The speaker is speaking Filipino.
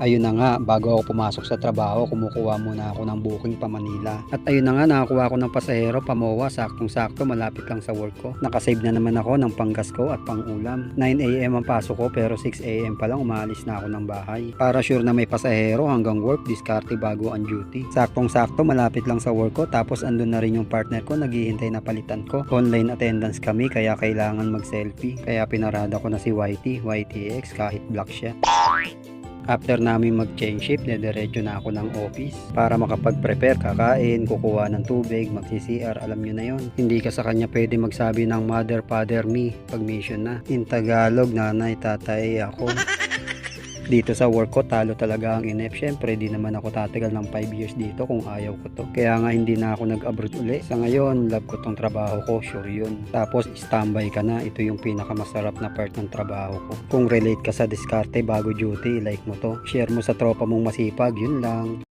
Ayun na nga, bago ako pumasok sa trabaho, kumukuha muna ako ng booking pa Manila. At ayun na nga, nakakuha ako ng pasahero pa MOA, saktong-sakto, malapit lang sa work ko. Nakasave na naman ako ng panggas ko at pangulam. 9 AM ang pasok ko pero 6 AM pa lang umalis na ako ng bahay. Para sure na may pasahero hanggang work, diskarte bago ang duty. Saktong-sakto, malapit lang sa work ko, tapos andun na rin yung partner ko, naghihintay na palitan ko. Online attendance kami, kaya kailangan mag-selfie. Kaya pinarada ko na si YTX kahit black siya. After namin mag-change shift, dediretso na ako ng office para makapag-prepare, kakain, kukuha ng tubig, mag-CCR, alam nyo na yon. Hindi ka sa kanya pwede magsabi ng mother, father, me pag mission na. In Tagalog, nanay, tatay, ako. Dito sa work ko, talo talaga ang INEP. Syempre, di naman ako tatagal ng 5 years dito kung ayaw ko to. Kaya nga hindi na ako nag-abroad uli. Sa ngayon, love ko tong trabaho ko, sure yun. Tapos, standby ka na. Ito yung pinakamasarap na part ng trabaho ko. Kung relate ka sa diskarte bago duty, like mo to. Share mo sa tropa mong masipag, yun lang.